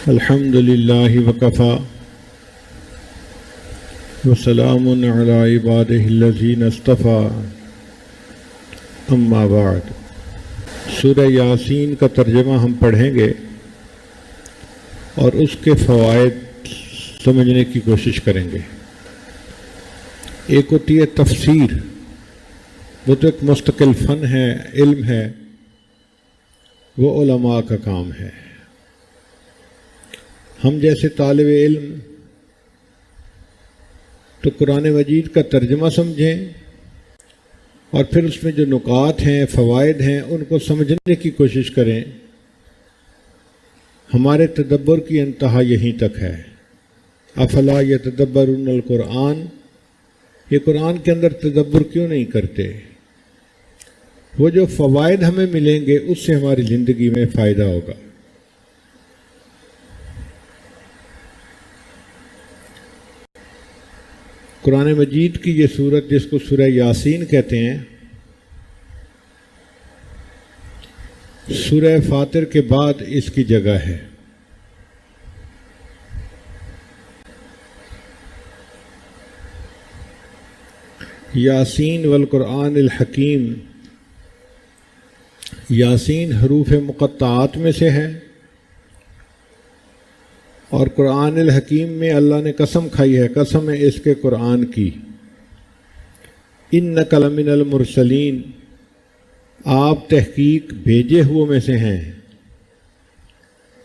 الحمد للہ وکفی وسلام علی عبادہ الذین اصطفی اما بعد۔ سورہ یاسین کا ترجمہ ہم پڑھیں گے اور اس کے فوائد سمجھنے کی کوشش کریں گے۔ ایک ہوتی ہے تفسیر، وہ تو ایک مستقل فن ہے، علم ہے، وہ علماء کا کام ہے۔ ہم جیسے طالب علم تو قرآن مجید کا ترجمہ سمجھیں اور پھر اس میں جو نکات ہیں، فوائد ہیں، ان کو سمجھنے کی کوشش کریں۔ ہمارے تدبر کی انتہا یہیں تک ہے۔ افلا یتدبرون القرآن، یہ قرآن کے اندر تدبر کیوں نہیں کرتے؟ وہ جو فوائد ہمیں ملیں گے اس سے ہماری زندگی میں فائدہ ہوگا۔ قرآن مجید کی یہ سورت جس کو سورہ یاسین کہتے ہیں، سورہ فاطر کے بعد اس کی جگہ ہے۔ یاسین والقرآن الحکیم، یاسین حروف مقطعات میں سے ہے اور قرآن الحکیم میں اللہ نے قسم کھائی ہے، قسم ہے اس کے قرآن کی، انک لمن المرسلین، آپ تحقیق بھیجے ہوئے میں سے ہیں۔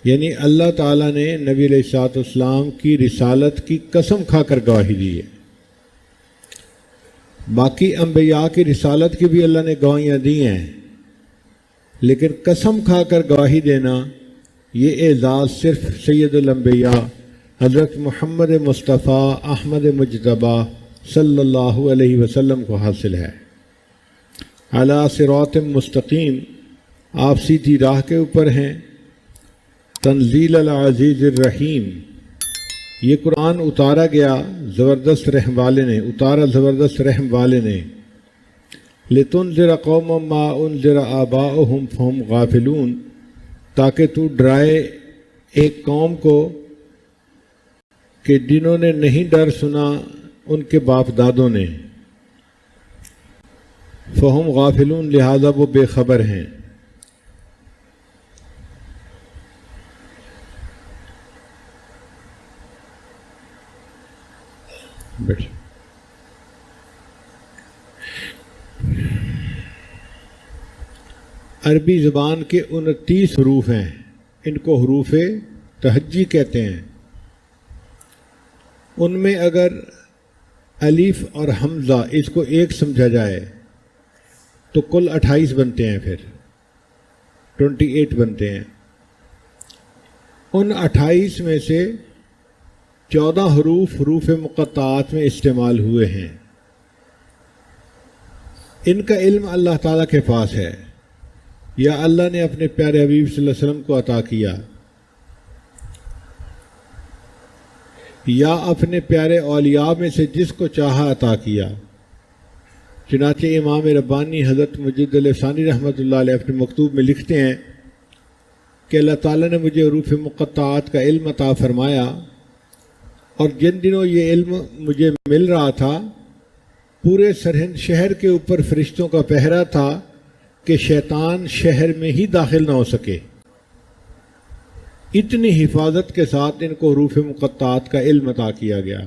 یعنی اللہ تعالیٰ نے نبی علیہ الصلوۃ والسلام کی رسالت کی قسم کھا کر گواہی دی ہے۔ باقی انبیاء کی رسالت کی بھی اللہ نے گواہیاں دی ہیں، لیکن قسم کھا کر گواہی دینا یہ اعزاز صرف سید الانبیاء حضرت محمد مصطفیٰ احمد مجتبی صلی اللہ علیہ وسلم کو حاصل ہے۔ علی صراط مستقیم، آپ سیدھی راہ کے اوپر ہیں۔ تنزیل العزیز الرحیم، یہ قرآن اتارا گیا زبردست رحم والے نے، اتارا زبردست رحم والے نے۔ لتنذر قوما ما انذر آباؤہم فہم غافلون، تاکہ تو ڈرائے ایک قوم کو کہ جنہوں نے نہیں ڈر سنا ان کے باپ دادوں نے، فہم غافلون، لہذا وہ بے خبر ہیں۔ عربی زبان کے 29 حروف ہیں، ان کو حروف تہجی کہتے ہیں۔ ان میں اگر الف اور حمزہ اس کو ایک سمجھا جائے تو کل 28 بنتے ہیں، پھر 28 بنتے ہیں۔ ان 28 میں سے 14 حروف حروف مقطعات میں استعمال ہوئے ہیں۔ ان کا علم اللہ تعالیٰ کے پاس ہے، یا اللہ نے اپنے پیارے حبیب صلی اللہ علیہ وسلم کو عطا کیا، یا اپنے پیارے اولیاء میں سے جس کو چاہا عطا کیا۔ چنانچہ امام ربانی حضرت مجد الثانی رحمۃ اللہ علیہ اپنے مکتوب میں لکھتے ہیں کہ اللہ تعالیٰ نے مجھے حروف مقطعات کا علم عطا فرمایا، اور جن دنوں یہ علم مجھے مل رہا تھا پورے سرہند شہر کے اوپر فرشتوں کا پہرا تھا کہ شیطان شہر میں ہی داخل نہ ہو سکے۔ اتنی حفاظت کے ساتھ ان کو حروف مقطعات کا علم عطا کیا گیا۔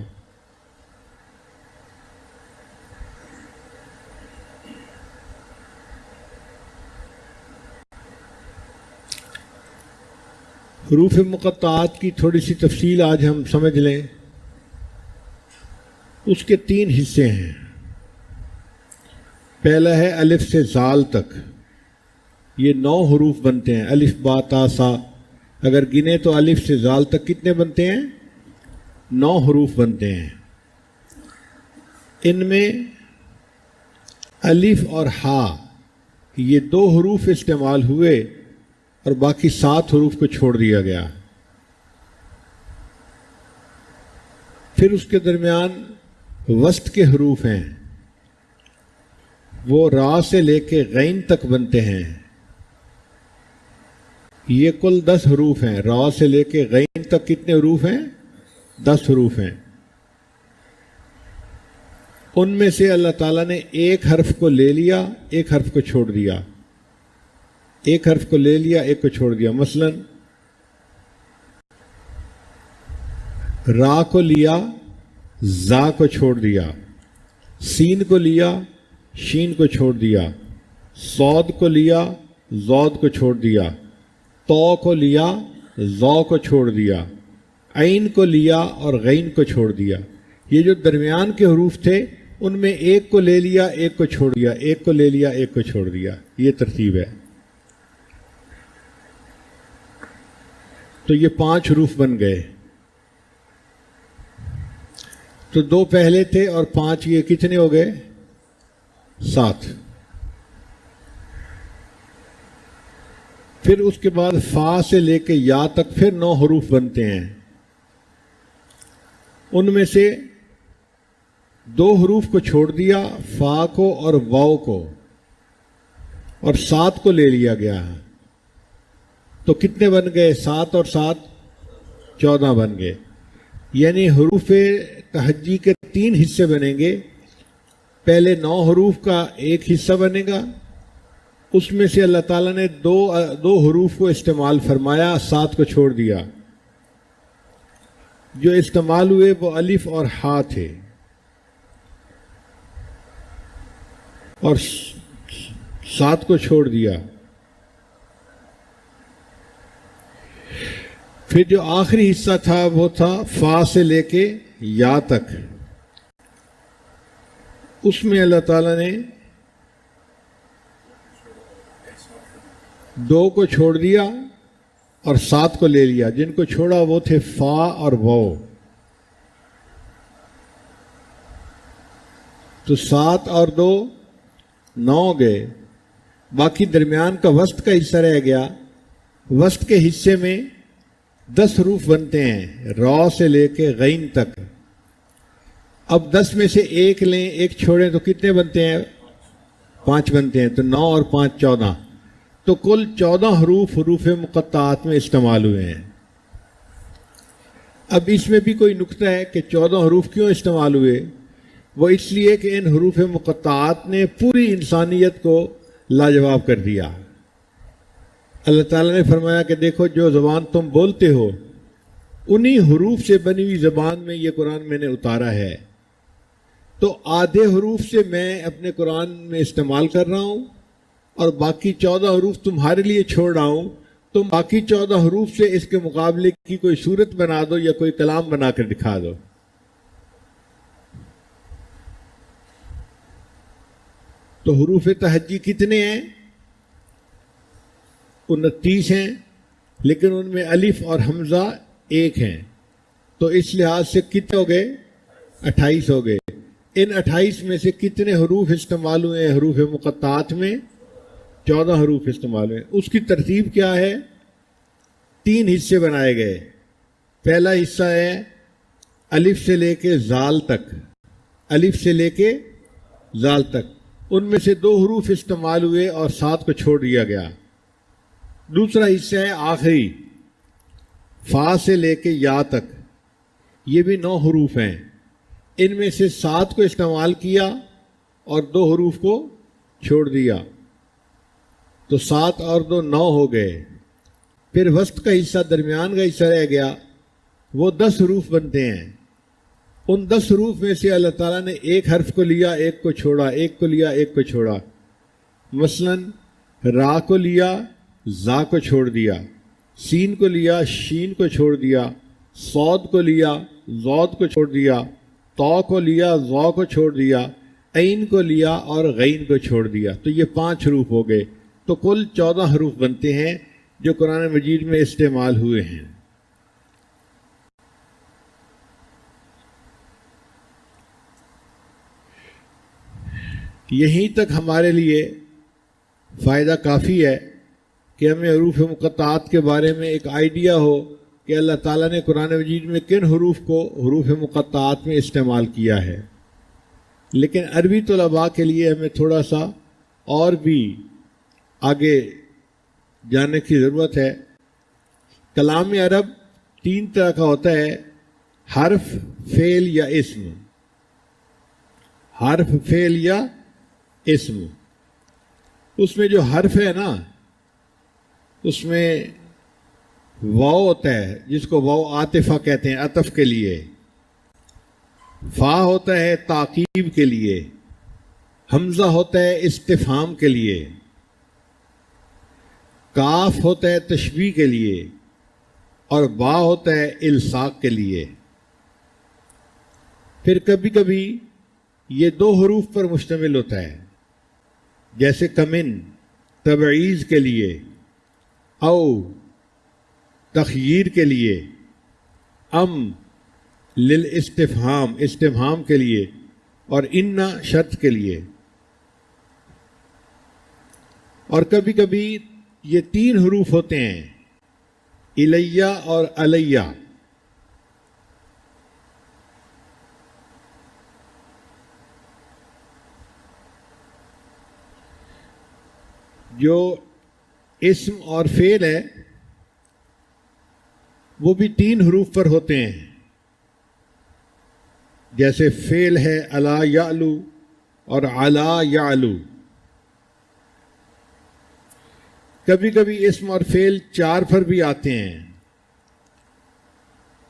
حروف مقطعات کی تھوڑی سی تفصیل آج ہم سمجھ لیں۔ اس کے 3 حصے ہیں۔ پہلا ہے الف سے زال تک، یہ 9 حروف بنتے ہیں، الف با تا سا۔ اگر گنے تو الف سے زال تک کتنے بنتے ہیں؟ 9 حروف بنتے ہیں۔ ان میں الف اور ہا یہ 2 حروف استعمال ہوئے اور باقی 7 حروف کو چھوڑ دیا گیا۔ پھر اس کے درمیان وسط کے حروف ہیں، وہ را سے لے کے غین تک بنتے ہیں۔ یہ کل 10 حروف ہیں. را سے لے کے غین تک کتنے حروف ہیں؟ 10 حروف ہیں. ان میں سے اللہ تعالیٰ نے ایک حرف کو لے لیا، ایک حرف کو چھوڑ دیا. ایک حرف کو لے لیا، ایک کو چھوڑ دیا. مثلا را کو لیا، زا کو چھوڑ دیا. سین کو لیا، شین کو چھوڑ دیا. صاد کو لیا، زود کو چھوڑ دیا. تو کو لیا، زو کو چھوڑ دیا. عین کو لیا اور غین کو چھوڑ دیا. یہ جو درمیان کے حروف تھے ان میں ایک کو لے لیا، ایک کو چھوڑ دیا، ایک کو لے لیا، ایک کو چھوڑ دیا. یہ ترتیب ہے. تو یہ 5 حروف بن گئے. تو 2 پہلے تھے اور 5 یہ کتنے ہو گئے؟ 7. پھر اس کے بعد فا سے لے کے یا تک پھر 9 حروف بنتے ہیں. ان میں سے 2 حروف کو چھوڑ دیا، فا کو اور واو کو، اور 7 کو لے لیا گیا. تو کتنے بن گئے؟ 7 اور 7 14 بن گئے. یعنی حروف تہجی کے 3 حصے بنیں گے. پہلے 9 حروف کا ایک حصہ بنے گا، اس میں سے اللہ تعالیٰ نے دو حروف کو استعمال فرمایا، 7 کو چھوڑ دیا. جو استعمال ہوئے وہ الف اور ہا تھے، اور 7 کو چھوڑ دیا. پھر جو آخری حصہ تھا وہ تھا فا سے لے کے یا تک. اس میں اللہ تعالیٰ نے 2 کو چھوڑ دیا اور 7 کو لے لیا. جن کو چھوڑا وہ تھے فا اور واو. تو 7 اور 2 9 گئے. باقی درمیان کا وسط کا حصہ رہ گیا. وسط کے حصے میں 10 حروف بنتے ہیں، را سے لے کے غین تک. اب 10 میں سے ایک لیں، ایک چھوڑیں تو کتنے بنتے ہیں؟ 5 بنتے ہیں. تو 9 اور 5 14. تو کل 14 حروف مقطعات میں استعمال ہوئے ہیں. اب اس میں بھی کوئی نکتہ ہے کہ 14 حروف کیوں استعمال ہوئے؟ وہ اس لیے کہ ان حروف مقطعات نے پوری انسانیت کو لاجواب کر دیا. اللہ تعالیٰ نے فرمایا کہ دیکھو جو زبان تم بولتے ہو انہی حروف سے بنی ہوئی زبان میں یہ قرآن میں نے اتارا ہے. تو آدھے حروف سے میں اپنے قرآن میں استعمال کر رہا ہوں اور باقی 14 حروف تمہارے لیے چھوڑ رہا ہوں. تم باقی 14 حروف سے اس کے مقابلے کی کوئی صورت بنا دو یا کوئی کلام بنا کر دکھا دو. تو حروف تہجی کتنے ہیں؟ 29 ہیں، لیکن ان میں الف اور حمزہ 1 ہیں. تو اس لحاظ سے کتنے ہو گئے؟ 28 ہو گئے. ان 28 میں سے کتنے حروف استعمال ہوئے ہیں حروف مقطعات میں؟ 14 حروف استعمال ہوئے. اس کی ترتیب کیا ہے؟ 3 حصے بنائے گئے. پہلا حصہ ہے الف سے لے کے زال تک. الف سے لے کے زال تک. ان میں سے 2 حروف استعمال ہوئے اور 7 کو چھوڑ دیا گیا. دوسرا حصہ ہے آخری فا سے لے کے یا تک. یہ بھی 9 حروف ہیں. ان میں سے 7 کو استعمال کیا اور 2 حروف کو چھوڑ دیا. تو 7 اور 2 9 ہو گئے. پھر وسط کا حصہ، درمیان کا حصہ رہ گیا، وہ 10 حروف بنتے ہیں. ان 10 حروف میں سے اللہ تعالیٰ نے ایک حرف کو لیا، ایک کو چھوڑا، ایک کو لیا، ایک کو چھوڑا. مثلا را کو لیا، زا کو چھوڑ دیا. سین کو لیا، شین کو چھوڑ دیا. صاد کو لیا، زود کو چھوڑ دیا. تو کو لیا، زو کو چھوڑ دیا. عین کو لیا اور غین کو چھوڑ دیا. تو یہ 5 حروف ہو گئے. تو کل 14 حروف بنتے ہیں جو قرآن مجید میں استعمال ہوئے ہیں. یہیں تک ہمارے لیے فائدہ کافی ہے کہ ہمیں حروف مقطعات کے بارے میں ایک آئیڈیا ہو کہ اللہ تعالیٰ نے قرآن مجید میں کن حروف کو حروف مقطعات میں استعمال کیا ہے. لیکن عربی طلباء کے لیے ہمیں تھوڑا سا اور بھی آگے جانے کی ضرورت ہے. کلام عرب 3 طرح کا ہوتا ہے، حرف، فعل یا اسم. حرف، فعل یا اسم. اس میں جو حرف ہے نا، اس میں واو ہوتا ہے جس کو واو عاطفہ کہتے ہیں، عطف کے لیے. فا ہوتا ہے تعقیب کے لیے. حمزہ ہوتا ہے استفہام کے لیے. کاف ہوتا ہے تشبیہ کے لیے. اور با ہوتا ہے الصاق کے لیے. پھر کبھی کبھی یہ 2 حروف پر مشتمل ہوتا ہے، جیسے کمن تبعیض کے لیے، او تخییر کے لیے، ام للاستفہام استفہام کے لیے، اور انا شرط کے لیے. اور کبھی کبھی یہ 3 حروف ہوتے ہیں، الیہ اور علیہ. جو اسم اور فعل ہے وہ بھی 3 حروف پر ہوتے ہیں، جیسے فعل ہے الا یعلو اور علا یعلو. کبھی کبھی اسم اور فعل 4 پر بھی آتے ہیں،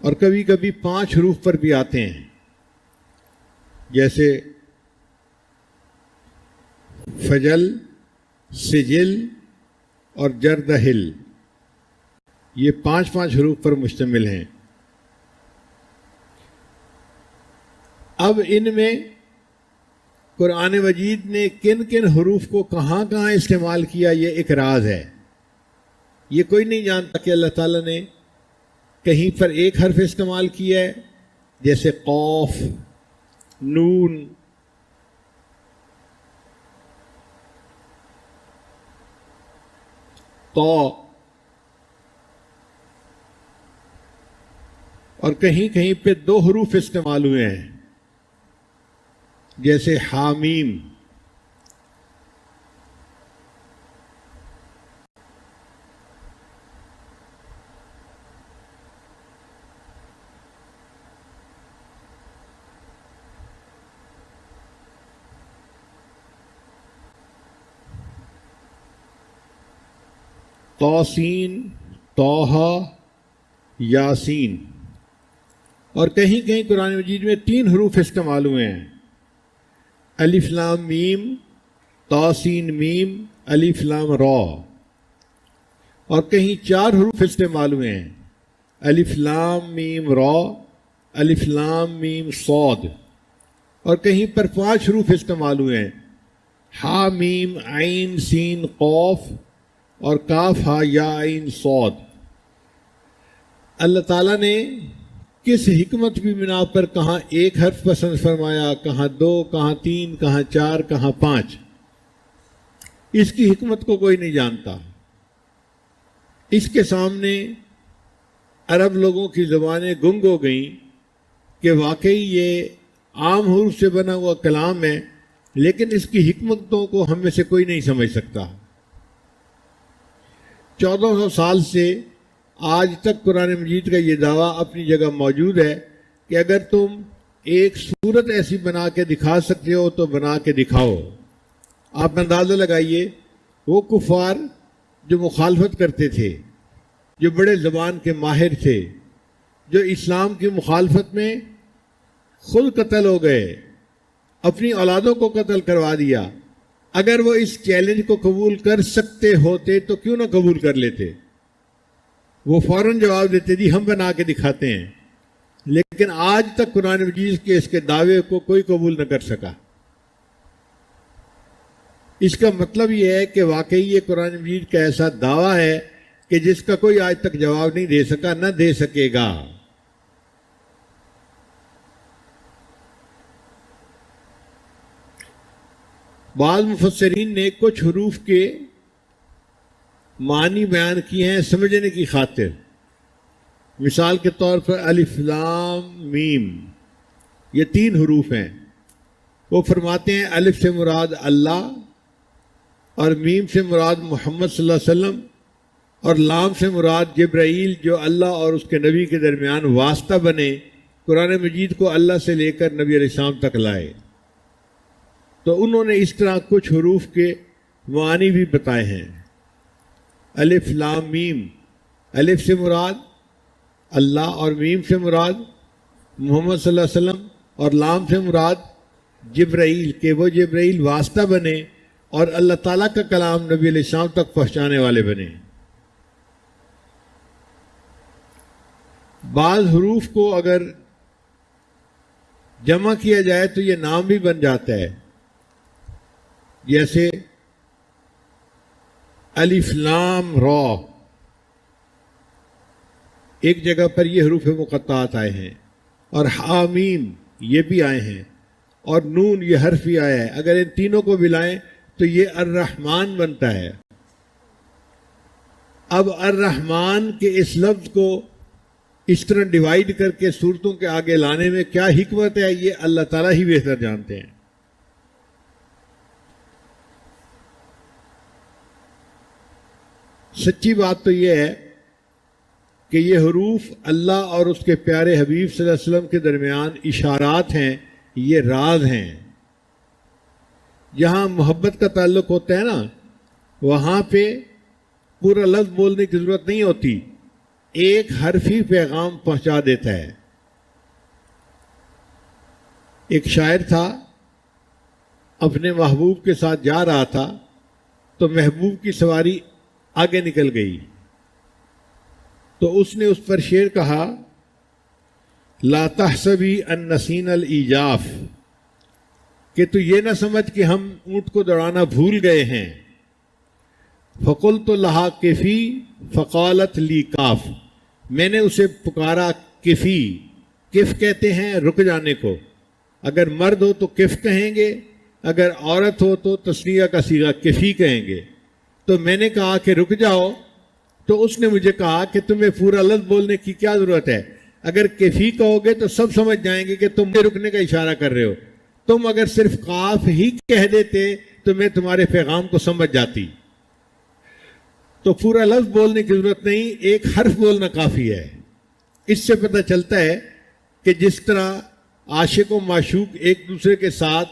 اور کبھی کبھی 5 حروف پر بھی آتے ہیں، جیسے فجل، سجل اور جردہل. یہ 5 حروف پر مشتمل ہیں. اب ان میں قرآن مجید نے کن کن حروف کو کہاں کہاں استعمال کیا، یہ ایک راز ہے. یہ کوئی نہیں جانتا کہ اللہ تعالیٰ نے کہیں پر ایک حرف استعمال کیا ہے، جیسے قاف، نون، طا، اور کہیں کہیں پہ 2 حروف استعمال ہوئے ہیں، جیسے حامیم. توسین، توحا، یاسین. اور کہیں کہیں قرآن مجید میں 3 حروف استعمال ہوئے ہیں، الف لام میم، توسین میم، الف لام را. اور کہیں 4 حروف استعمال ہوئے ہیں، الف لام میم را، الف لام میم صاد. اور کہیں پر 5 حروف استعمال ہوئے ہیں، ہا میم عین سین قاف اور کاف ہا یا عین صاد. اللہ تعالیٰ نے کس حکمت کی بنا پر کہاں 1 حرف پسند فرمایا، کہاں 2، کہاں 3، کہاں 4، کہاں 5، اس کی حکمت کو کوئی نہیں جانتا. اس کے سامنے عرب لوگوں کی زبانیں گنگ ہو گئیں کہ واقعی یہ عام حروف سے بنا ہوا کلام ہے، لیکن اس کی حکمتوں کو ہم میں سے کوئی نہیں سمجھ سکتا. 1400 سال سے آج تک قرآن مجید کا یہ دعویٰ اپنی جگہ موجود ہے کہ اگر تم ایک صورت ایسی بنا کے دکھا سکتے ہو تو بنا کے دکھاؤ. آپ اندازہ لگائیے، وہ کفار جو مخالفت کرتے تھے، جو بڑے زبان کے ماہر تھے، جو اسلام کی مخالفت میں خود قتل ہو گئے، اپنی اولادوں کو قتل کروا دیا، اگر وہ اس چیلنج کو قبول کر سکتے ہوتے تو کیوں نہ قبول کر لیتے؟ وہ فوراً جواب دیتے جی ہم بنا کے دکھاتے ہیں. لیکن آج تک قرآن مجید کے اس کے دعوے کو کوئی قبول نہ کر سکا. اس کا مطلب یہ ہے کہ واقعی یہ قرآن مجید کا ایسا دعویٰ ہے کہ جس کا کوئی آج تک جواب نہیں دے سکا، نہ دے سکے گا. بعض مفسرین نے کچھ حروف کے معنی بیان کیے ہیں سمجھنے کی خاطر. مثال کے طور پر الف لام میم، یہ 3 حروف ہیں. وہ فرماتے ہیں الف سے مراد اللہ، اور میم سے مراد محمد صلی اللہ علیہ وسلم، اور لام سے مراد جبرائیل جو اللہ اور اس کے نبی کے درمیان واسطہ بنے، قرآن مجید کو اللہ سے لے کر نبی علیہ السلام تک لائے۔ تو انہوں نے اس طرح کچھ حروف کے معانی بھی بتائے ہیں۔ الف لام میم، الف سے مراد اللہ اور میم سے مراد محمد صلی اللہ علیہ وسلم اور لام سے مراد جبرائیل کہ وہ جبرائیل واسطہ بنے اور اللہ تعالیٰ کا کلام نبی علیہ السلام تک پہنچانے والے بنے۔ بعض حروف کو اگر جمع کیا جائے تو یہ نام بھی بن جاتا ہے، جیسے الف لام را، ایک جگہ پر یہ حروف مقطعات آئے ہیں، اور حامیم یہ بھی آئے ہیں، اور نون یہ حرف بھی آیا ہے۔ اگر ان تینوں کو ملائیں تو یہ الرحمن بنتا ہے۔ اب الرحمن کے اس لفظ کو اس طرح ڈیوائیڈ کر کے صورتوں کے آگے لانے میں کیا حکمت ہے، یہ اللہ تعالیٰ ہی بہتر جانتے ہیں۔ سچی بات تو یہ ہے کہ یہ حروف اللہ اور اس کے پیارے حبیب صلی اللہ علیہ وسلم کے درمیان اشارات ہیں، یہ راز ہیں۔ جہاں محبت کا تعلق ہوتا ہے نا، وہاں پہ پورا لفظ بولنے کی ضرورت نہیں ہوتی، ایک حرف ہی پیغام پہنچا دیتا ہے۔ ایک شاعر تھا، اپنے محبوب کے ساتھ جا رہا تھا تو محبوب کی سواری آگے نکل گئی، تو اس نے اس پر شعر کہا، لا تحسبی ان نسینا الایجاف، کہ تو یہ نہ سمجھ کہ ہم اونٹ کو دوڑانا بھول گئے ہیں۔ فقلت لہا کفی فقالت لی کاف، میں نے اسے پکارا کفی، کف کہتے ہیں رک جانے کو، اگر مرد ہو تو کف کہیں گے، اگر عورت ہو تو تسنیہ کا صیغہ کفی کہیں گے۔ تو میں نے کہا کہ رک جاؤ، تو اس نے مجھے کہا کہ تمہیں پورا لفظ بولنے کی کیا ضرورت ہے، اگر کفی کہو گے تو سب سمجھ جائیں گے کہ تم رکنے کا اشارہ کر رہے ہو، تم اگر صرف کاف ہی کہہ دیتے تو میں تمہارے پیغام کو سمجھ جاتی۔ تو پورا لفظ بولنے کی ضرورت نہیں، ایک حرف بولنا کافی ہے۔ اس سے پتہ چلتا ہے کہ جس طرح عاشق و معشوق ایک دوسرے کے ساتھ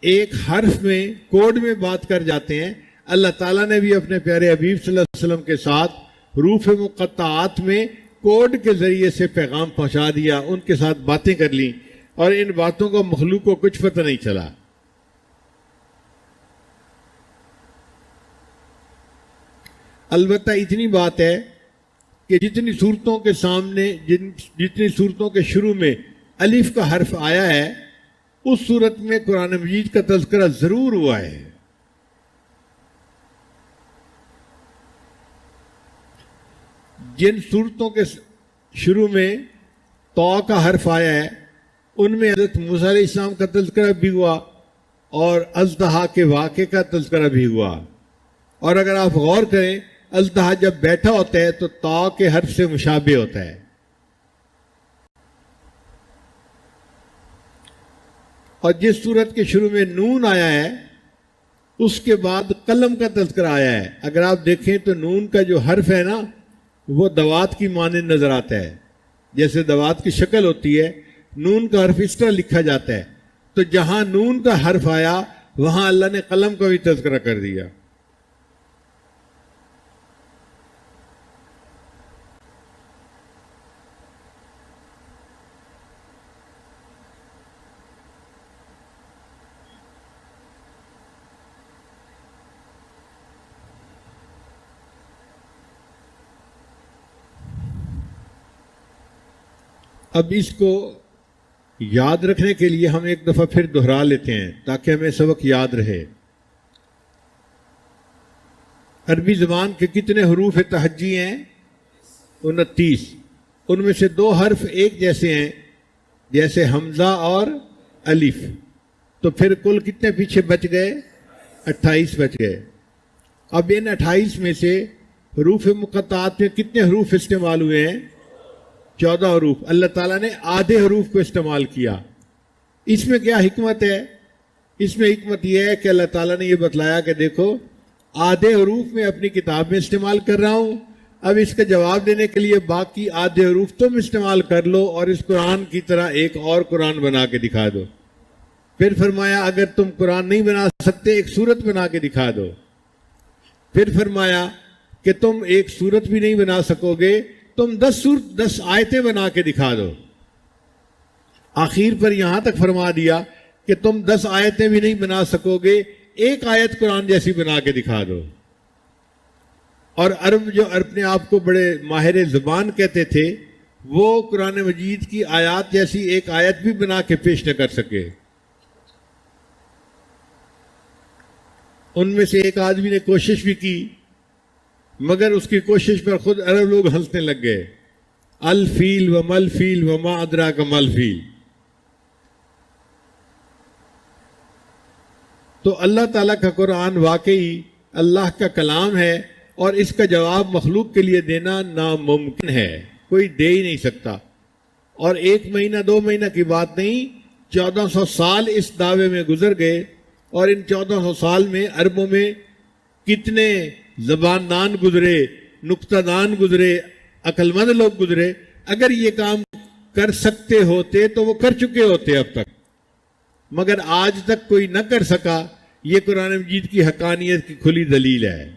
ایک حرف میں کوڈ میں بات کر جاتے ہیں، اللہ تعالیٰ نے بھی اپنے پیارے حبیب صلی اللہ علیہ وسلم کے ساتھ حروف مقطعات میں کوڈ کے ذریعے سے پیغام پہنچا دیا، ان کے ساتھ باتیں کر لیں، اور ان باتوں کو مخلوق کو کچھ پتہ نہیں چلا۔ البتہ اتنی بات ہے کہ جتنی صورتوں کے سامنے جتنی صورتوں کے شروع میں الف کا حرف آیا ہے، اس صورت میں قرآن مجید کا تذکرہ ضرور ہوا ہے۔ جن صورتوں کے شروع میں تو کا حرف آیا ہے، ان میں حضرت موسیٰ علیہ السلام کا تذکرہ بھی ہوا اور اژدہا کے واقعے کا تذکرہ بھی ہوا۔ اور اگر آپ غور کریں، اژدہا جب بیٹھا ہوتا ہے تو تا کے حرف سے مشابہ ہوتا ہے، اور جس صورت کے شروع میں نون آیا ہے اس کے بعد قلم کا تذکرہ آیا ہے۔ اگر آپ دیکھیں تو نون کا جو حرف ہے نا، وہ دوات کی مانند نظر آتا ہے، جیسے دوات کی شکل ہوتی ہے، نون کا حرف اس طرح لکھا جاتا ہے۔ تو جہاں نون کا حرف آیا وہاں اللہ نے قلم کا بھی تذکرہ کر دیا۔ اب اس کو یاد رکھنے کے لیے ہم ایک دفعہ پھر دہرا لیتے ہیں تاکہ ہمیں سبق یاد رہے۔ عربی زبان کے کتنے حروف تہجی ہیں؟ 29۔ ان میں سے 2 حرف ایک جیسے ہیں، جیسے حمزہ اور الف، تو پھر کل کتنے پیچھے بچ گئے؟ 28 بچ گئے۔ اب ان 28 میں سے حروف مقطعات میں کتنے حروف استعمال ہوئے ہیں؟ 14 حروف۔ اللہ تعالیٰ نے آدھے حروف کو استعمال کیا۔ اس میں کیا حکمت ہے؟ اس میں حکمت یہ ہے کہ اللہ تعالیٰ نے یہ بتلایا کہ دیکھو، آدھے حروف میں اپنی کتاب میں استعمال کر رہا ہوں، اب اس کا جواب دینے کے لیے باقی آدھے حروف تم استعمال کر لو اور اس قرآن کی طرح ایک اور قرآن بنا کے دکھا دو. پھر فرمایا اگر تم قرآن نہیں بنا سکتے ایک سورت بنا کے دکھا دو. پھر فرمایا کہ تم ایک سورت بھی نہیں بنا سکو گے، تم 10 آیتیں بنا کے دکھا دو. آخر پر یہاں تک فرما دیا کہ تم 10 آیتیں بھی نہیں بنا سکو گے، ایک آیت قرآن جیسی بنا کے دکھا دو. اور عرب جو اپنے آپ کو بڑے ماہر زبان کہتے تھے، وہ قرآن مجید کی آیات جیسی ایک آیت بھی بنا کے پیش نہ کر سکے. ان میں سے ایک آدمی نے کوشش بھی کی، مگر اس کی کوشش پر خود عرب لوگ ہنسنے لگ گئے. الفیل و مل فیل و ما ادراک مل فیل. تو اللہ تعالیٰ کا قرآن واقعی اللہ کا کلام ہے، اور اس کا جواب مخلوق کے لیے دینا ناممکن ہے، کوئی دے ہی نہیں سکتا. اور 1 مہینہ 2 مہینہ کی بات نہیں، 1400 سال اس دعوے میں گزر گئے، اور ان 1400 سال میں عربوں میں کتنے زبان دان گزرے، نکتہ دان گزرے، عقل مند لوگ گزرے. اگر یہ کام کر سکتے ہوتے تو وہ کر چکے ہوتے اب تک، مگر آج تک کوئی نہ کر سکا. یہ قرآن مجید کی حقانیت کی کھلی دلیل ہے.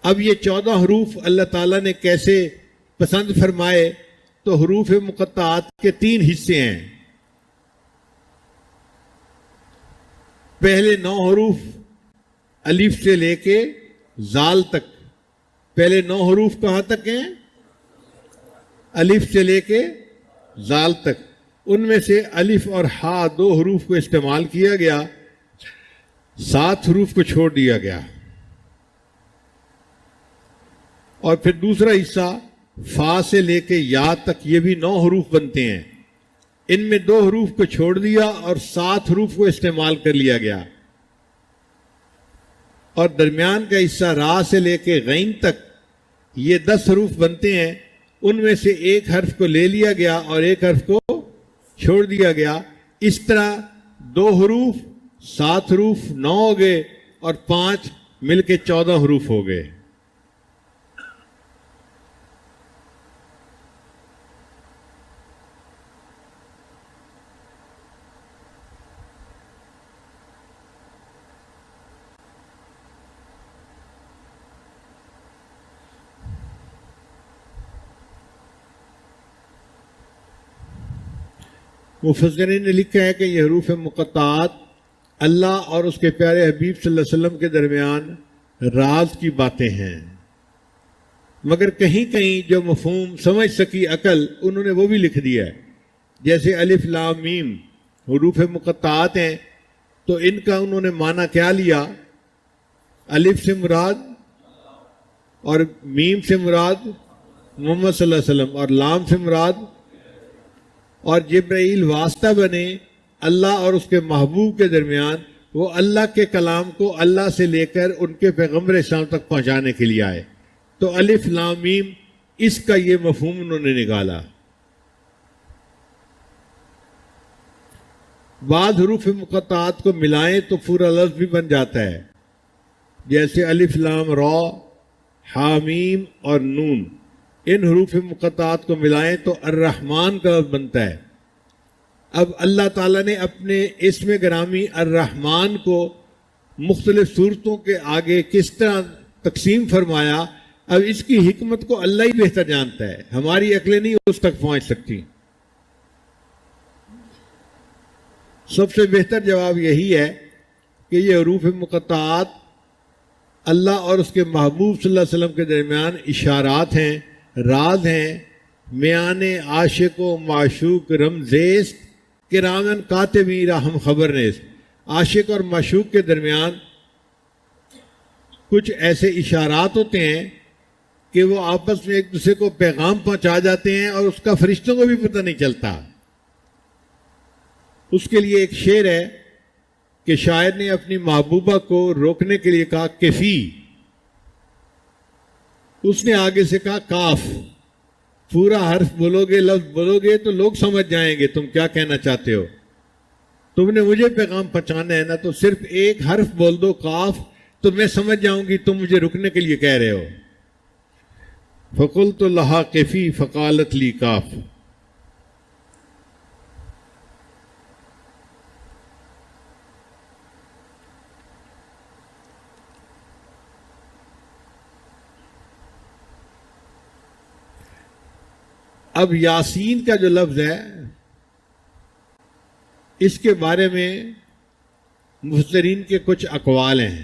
اب یہ 14 حروف اللہ تعالیٰ نے کیسے پسند فرمائے؟ تو حروف مقطعات کے 3 حصے ہیں. پہلے 9 حروف الف سے لے کے زال تک. پہلے 9 حروف کہاں تک ہیں؟ الف سے لے کے زال تک. ان میں سے الف اور ہا 2 حروف کو استعمال کیا گیا، 7 حروف کو چھوڑ دیا گیا. اور پھر دوسرا حصہ فا سے لے کے یا تک، یہ بھی 9 حروف بنتے ہیں. ان میں 2 حروف کو چھوڑ دیا اور 7 حروف کو استعمال کر لیا گیا. اور درمیان کا حصہ را سے لے کے غین تک، یہ 10 حروف بنتے ہیں. ان میں سے ایک حرف کو لے لیا گیا اور ایک حرف کو چھوڑ دیا گیا. اس طرح 2 حروف 7 حروف 9 ہو گئے، اور 5 مل کے 14 حروف ہو گئے. مفسرین نے لکھا ہے کہ یہ حروف مقطعات اللہ اور اس کے پیارے حبیب صلی اللہ علیہ وسلم کے درمیان راز کی باتیں ہیں، مگر کہیں کہیں جو مفہوم سمجھ سکی عقل، انہوں نے وہ بھی لکھ دیا ہے. جیسے الف لام میم حروف مقطعات ہیں، تو ان کا انہوں نے معنی کیا لیا؟ الف سے مراد اور میم سے مراد محمد صلی اللہ علیہ وسلم، اور لام سے مراد، اور جبرائیل واسطہ بنے اللہ اور اس کے محبوب کے درمیان. وہ اللہ کے کلام کو اللہ سے لے کر ان کے پیغمبر اسلام تک پہنچانے کے لیے آئے. تو الف لام میم اس کا یہ مفہوم انہوں نے نکالا. بعض حروف مقطعات کو ملائیں تو پورا لفظ بھی بن جاتا ہے، جیسے الف لام را، حامیم اور نون. ان حروف مقطعات کو ملائیں تو الرحمن کا لفظ بنتا ہے. اب اللہ تعالیٰ نے اپنے اسم گرامی الرحمن کو مختلف صورتوں کے آگے کس طرح تقسیم فرمایا، اب اس کی حکمت کو اللہ ہی بہتر جانتا ہے، ہماری عقلیں نہیں اس تک پہنچ سکتی. سب سے بہتر جواب یہی ہے کہ یہ حروف مقطعات اللہ اور اس کے محبوب صلی اللہ علیہ وسلم کے درمیان اشارات ہیں، راز ہیں، میان عاشق و معشوق رمزیست کرامن کاتبی راہم خبر نیست. عاشق اور معشوق کے درمیان کچھ ایسے اشارات ہوتے ہیں کہ وہ آپس میں ایک دوسرے کو پیغام پہنچا جاتے ہیں، اور اس کا فرشتوں کو بھی پتہ نہیں چلتا. اس کے لیے ایک شعر ہے کہ شاعر نے اپنی محبوبہ کو روکنے کے لیے کہا کیفی، اس نے آگے سے کہا کاف. پورا حرف بولو گے، لفظ بولو گے تو لوگ سمجھ جائیں گے تم کیا کہنا چاہتے ہو. تم نے مجھے پیغام پہنچانا ہے نا، تو صرف ایک حرف بول دو کاف، تو میں سمجھ جاؤں گی تم مجھے رکنے کے لیے کہہ رہے ہو. فقلت لها قفی فقالت لی کاف. اب یاسین کا جو لفظ ہے اس کے بارے میں مفسرین کے کچھ اقوال ہیں.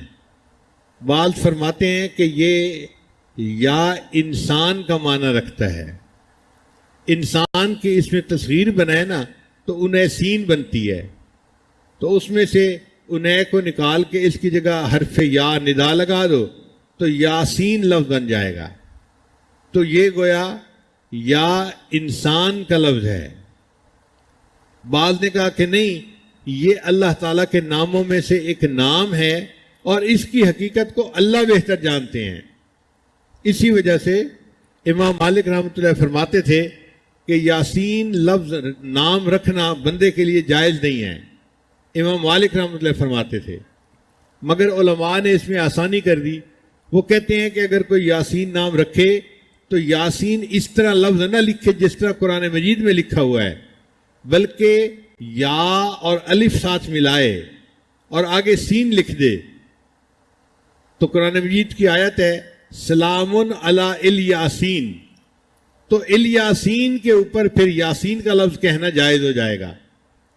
بعض فرماتے ہیں کہ یہ یا انسان کا معنی رکھتا ہے. انسان کی اس میں تصغیر بنائے نا تو انیسین بنتی ہے، تو اس میں سے انہیں کو نکال کے اس کی جگہ حرف یا ندا لگا دو تو یاسین لفظ بن جائے گا. تو یہ گویا یا انسان کا لفظ ہے. بعض نے کہا کہ نہیں، یہ اللہ تعالیٰ کے ناموں میں سے ایک نام ہے اور اس کی حقیقت کو اللہ بہتر جانتے ہیں. اسی وجہ سے امام مالک رحمۃ اللہ فرماتے تھے کہ یاسین لفظ نام رکھنا بندے کے لیے جائز نہیں ہے. امام مالک رحمۃ اللہ فرماتے تھے، مگر علماء نے اس میں آسانی کر دی. وہ کہتے ہیں کہ اگر کوئی یاسین نام رکھے تو یاسین اس طرح لفظ نہ لکھے جس طرح قرآن مجید میں لکھا ہوا ہے، بلکہ یا اور الف ساتھ ملائے اور آگے سین لکھ دے. تو قرآن مجید کی آیت ہے سلام علی الیاسین، تو الیاسین کے اوپر پھر یاسین کا لفظ کہنا جائز ہو جائے گا.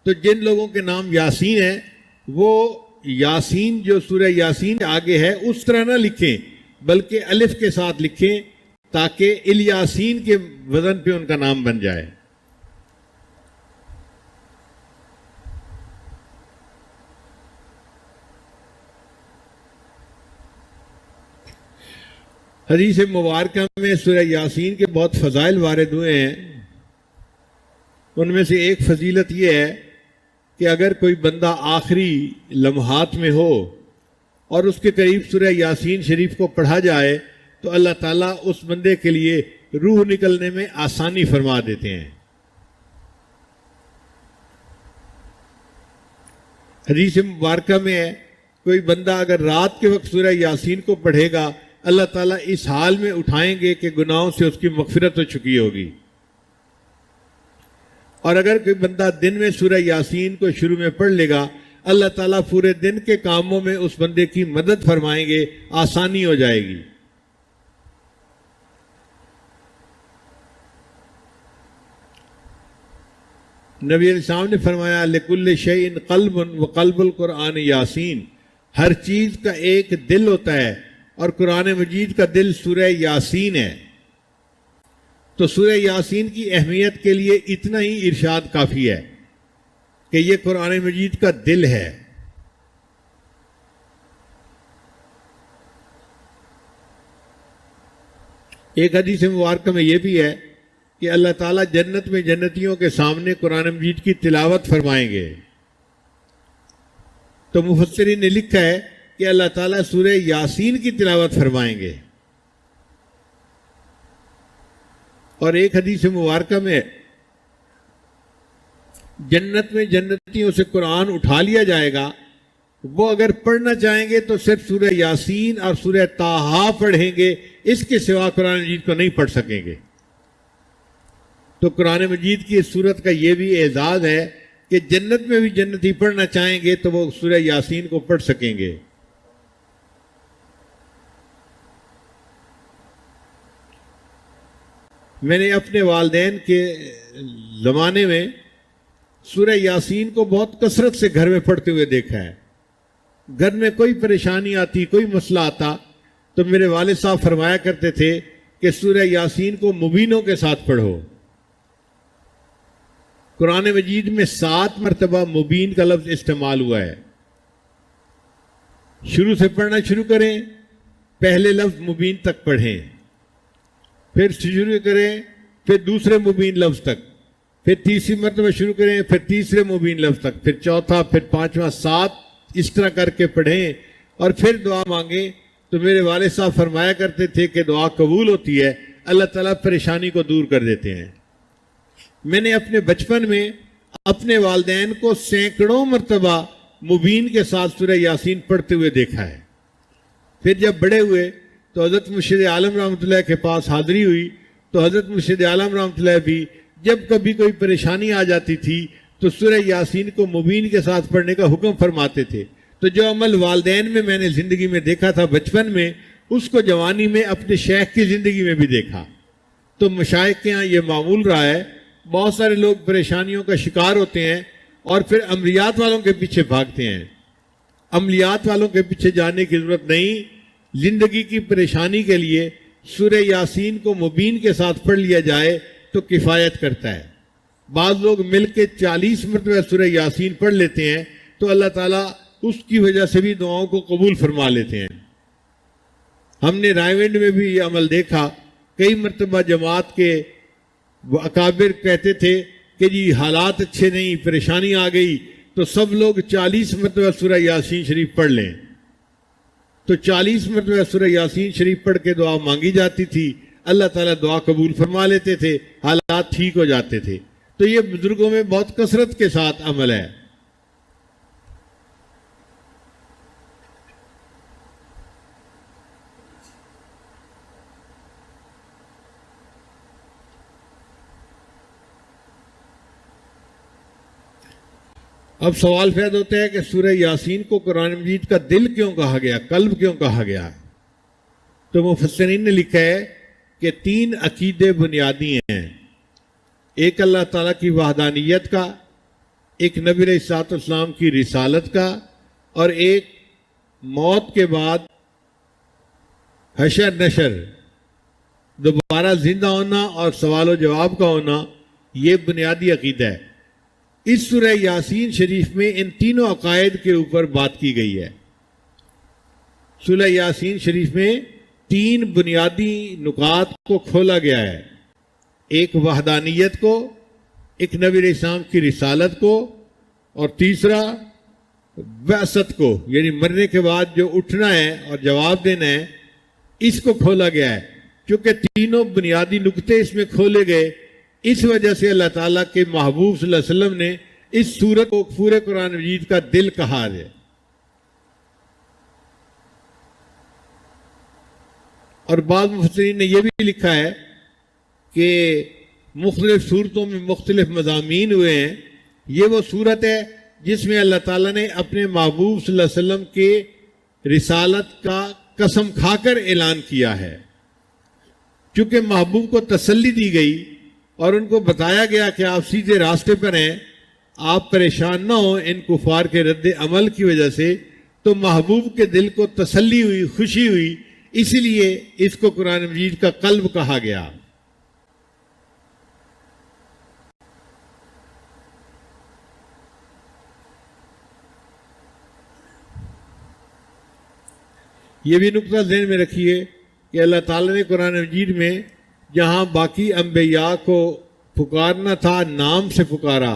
تو جن لوگوں کے نام یاسین ہیں وہ یاسین جو سورہ یاسین آگے ہے اس طرح نہ لکھیں، بلکہ الف کے ساتھ لکھیں تاکہ الیاسین کے وزن پہ ان کا نام بن جائے. حدیث مبارکہ میں سورہ یاسین کے بہت فضائل وارد ہوئے ہیں. ان میں سے ایک فضیلت یہ ہے کہ اگر کوئی بندہ آخری لمحات میں ہو اور اس کے قریب سورہ یاسین شریف کو پڑھا جائے تو اللہ تعالیٰ اس بندے کے لیے روح نکلنے میں آسانی فرما دیتے ہیں. حدیث مبارکہ میں ہے کوئی بندہ اگر رات کے وقت سورہ یاسین کو پڑھے گا اللہ تعالیٰ اس حال میں اٹھائیں گے کہ گناہوں سے اس کی مغفرت ہو چکی ہوگی. اور اگر کوئی بندہ دن میں سورہ یاسین کو شروع میں پڑھ لے گا اللہ تعالیٰ پورے دن کے کاموں میں اس بندے کی مدد فرمائیں گے، آسانی ہو جائے گی. نبی علیہ السلام نے فرمایا لکل شیء قلب وقلب القرآن یاسین، ہر چیز کا ایک دل ہوتا ہے اور قرآن مجید کا دل سورہ یاسین ہے. تو سورہ یاسین کی اہمیت کے لیے اتنا ہی ارشاد کافی ہے کہ یہ قرآن مجید کا دل ہے. ایک حدیث مبارکہ میں یہ بھی ہے کہ اللہ تعالیٰ جنت میں جنتیوں کے سامنے قرآن مجید کی تلاوت فرمائیں گے. تو مفسرین نے لکھا ہے کہ اللہ تعالیٰ سورہ یاسین کی تلاوت فرمائیں گے. اور ایک حدیث مبارکہ میں جنت میں جنتیوں سے قرآن اٹھا لیا جائے گا، وہ اگر پڑھنا چاہیں گے تو صرف سورہ یاسین اور سورہ طٰہٰ پڑھیں گے، اس کے سوا قرآن مجید کو نہیں پڑھ سکیں گے. تو قرآن مجید کی اس صورت کا یہ بھی اعزاز ہے کہ جنت میں بھی جنتی پڑھنا چاہیں گے تو وہ سورہ یاسین کو پڑھ سکیں گے. میں نے اپنے والدین کے زمانے میں سورہ یاسین کو بہت کثرت سے گھر میں پڑھتے ہوئے دیکھا ہے. گھر میں کوئی پریشانی آتی، کوئی مسئلہ آتا تو میرے والد صاحب فرمایا کرتے تھے کہ سورہ یاسین کو مبینوں کے ساتھ پڑھو. قرآن مجید میں 7 مرتبہ مبین کا لفظ استعمال ہوا ہے. شروع سے پڑھنا شروع کریں، پہلے لفظ مبین تک پڑھیں، پھر شروع کریں، پھر دوسرے مبین لفظ تک، پھر تیسری مرتبہ شروع کریں، پھر تیسرے مبین لفظ تک، پھر چوتھا، پھر پانچواں، 7 اس طرح کر کے پڑھیں اور پھر دعا مانگیں. تو میرے والد صاحب فرمایا کرتے تھے کہ دعا قبول ہوتی ہے، اللہ تعالیٰ پریشانی کو دور کر دیتے ہیں. میں نے اپنے بچپن میں اپنے والدین کو سینکڑوں مرتبہ مبین کے ساتھ سورہ یاسین پڑھتے ہوئے دیکھا ہے. پھر جب بڑے ہوئے تو حضرت مرشد عالم رحمۃ اللہ کے پاس حاضری ہوئی تو حضرت مرشد عالم رحمۃ اللہ بھی جب کبھی کوئی پریشانی آ جاتی تھی تو سورہ یاسین کو مبین کے ساتھ پڑھنے کا حکم فرماتے تھے. تو جو عمل والدین میں نے زندگی میں دیکھا تھا بچپن میں، اس کو جوانی میں اپنے شیخ کی زندگی میں بھی دیکھا. تو مشائخ کے ہاں یہ معمول رہا ہے. بہت سارے لوگ پریشانیوں کا شکار ہوتے ہیں اور پھر عملیات والوں کے پیچھے بھاگتے ہیں. عملیات والوں کے پیچھے جانے کی ضرورت نہیں. زندگی کی پریشانی کے لیے سورہ یاسین کو مبین کے ساتھ پڑھ لیا جائے تو کفایت کرتا ہے. بعض لوگ مل کے 40 مرتبہ سورہ یاسین پڑھ لیتے ہیں تو اللہ تعالیٰ اس کی وجہ سے بھی دعاؤں کو قبول فرما لیتے ہیں. ہم نے رائے ونڈ میں بھی یہ عمل دیکھا. کئی مرتبہ جماعت کے اکابر کہتے تھے کہ جی حالات اچھے نہیں، پریشانی آ گئی تو سب لوگ 40 مرتبہ سورہ یاسین شریف پڑھ لیں. تو 40 مرتبہ سورہ یاسین شریف پڑھ کے دعا مانگی جاتی تھی. اللہ تعالیٰ دعا قبول فرما لیتے تھے، حالات ٹھیک ہو جاتے تھے. تو یہ بزرگوں میں بہت کثرت کے ساتھ عمل ہے. اب سوال پیدا ہوتا ہے کہ سورہ یاسین کو قرآن مجید کا دل کیوں کہا گیا، قلب کیوں کہا گیا؟ تو مفسرین نے لکھا ہے کہ 3 عقیدے بنیادی ہیں. ایک اللہ تعالیٰ کی وحدانیت کا، ایک نبی علیہ الصلوۃ والسلام کی رسالت کا، اور ایک موت کے بعد حشر نشر، دوبارہ زندہ ہونا اور سوال و جواب کا ہونا. یہ بنیادی عقیدہ ہے. اس سورہ یاسین شریف میں ان تینوں عقائد کے اوپر بات کی گئی ہے. سورہ یاسین شریف میں 3 بنیادی نکات کو کھولا گیا ہے. ایک وحدانیت کو، ایک نبی علیہ السلام کی رسالت کو، اور تیسرا بعثت کو، یعنی مرنے کے بعد جو اٹھنا ہے اور جواب دینا ہے، اس کو کھولا گیا ہے. کیونکہ تینوں بنیادی نکتے اس میں کھولے گئے، اس وجہ سے اللہ تعالیٰ کے محبوب صلی اللہ علیہ وسلم نے اس سورت کو پورے قرآن مجید کا دل کہا ہے. اور بعض مفسرین نے یہ بھی لکھا ہے کہ مختلف صورتوں میں مختلف مضامین ہوئے ہیں. یہ وہ صورت ہے جس میں اللہ تعالیٰ نے اپنے محبوب صلی اللہ علیہ وسلم کے رسالت کا قسم کھا کر اعلان کیا ہے. چونکہ محبوب کو تسلی دی گئی اور ان کو بتایا گیا کہ آپ سیدھے راستے پر ہیں، آپ پریشان نہ ہوں ان کفار کے رد عمل کی وجہ سے، تو محبوب کے دل کو تسلی ہوئی، خوشی ہوئی. اسی لیے اس کو قرآن مجید کا قلب کہا گیا. یہ بھی نقطہ ذہن میں رکھیے کہ اللہ تعالیٰ نے قرآن مجید میں جہاں باقی انبیاء کو پکارنا تھا نام سے پکارا،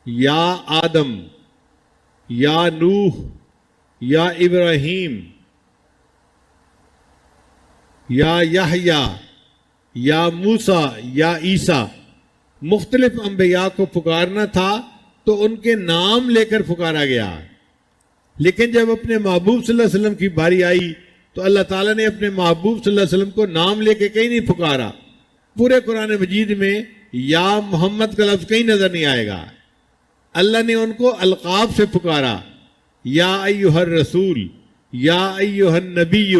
یا آدم، یا نوح، یا ابراہیم، یا یحییٰ، یا موسیٰ، یا عیسیٰ، مختلف انبیاء کو پکارنا تھا تو ان کے نام لے کر پکارا گیا. لیکن جب اپنے محبوب صلی اللہ علیہ وسلم کی باری آئی تو اللہ تعالیٰ نے اپنے محبوب صلی اللہ علیہ وسلم کو نام لے کے کہیں نہیں پکارا. پورے قرآن مجید میں یا محمد کا لفظ کہیں نظر نہیں آئے گا. اللہ نے ان کو القاب سے پکارا، یا ایھا الرسول، یا ایھا النبی،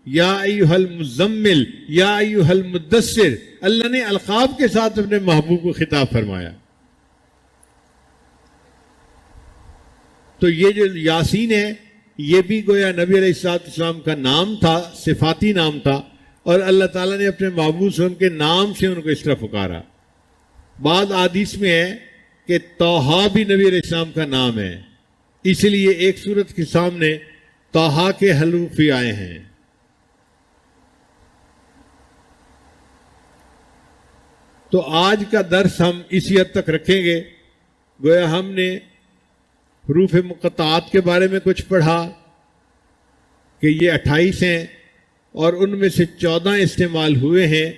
یا ایھا المزمل، یا ایھا المدثر. اللہ نے القاب کے ساتھ اپنے محبوب کو خطاب فرمایا. تو یہ جو یاسین ہے یہ بھی گویا نبی علیہ السلام کا نام تھا، صفاتی نام تھا، اور اللہ تعالیٰ نے اپنے محبوب صلی اللہ علیہ وسلم کے نام سے ان کو اس طرح پکارا. بعض احادیث میں ہے کہ طٰہٰ بھی نبی علیہ السلام کا نام ہے، اس لیے ایک سورت کے سامنے طٰہٰ کے حروف بھی آئے ہیں. تو آج کا درس ہم اسی حد تک رکھیں گے. گویا ہم نے حروف مقطعات کے بارے میں کچھ پڑھا کہ یہ 28 ہیں اور ان میں سے 14 استعمال ہوئے ہیں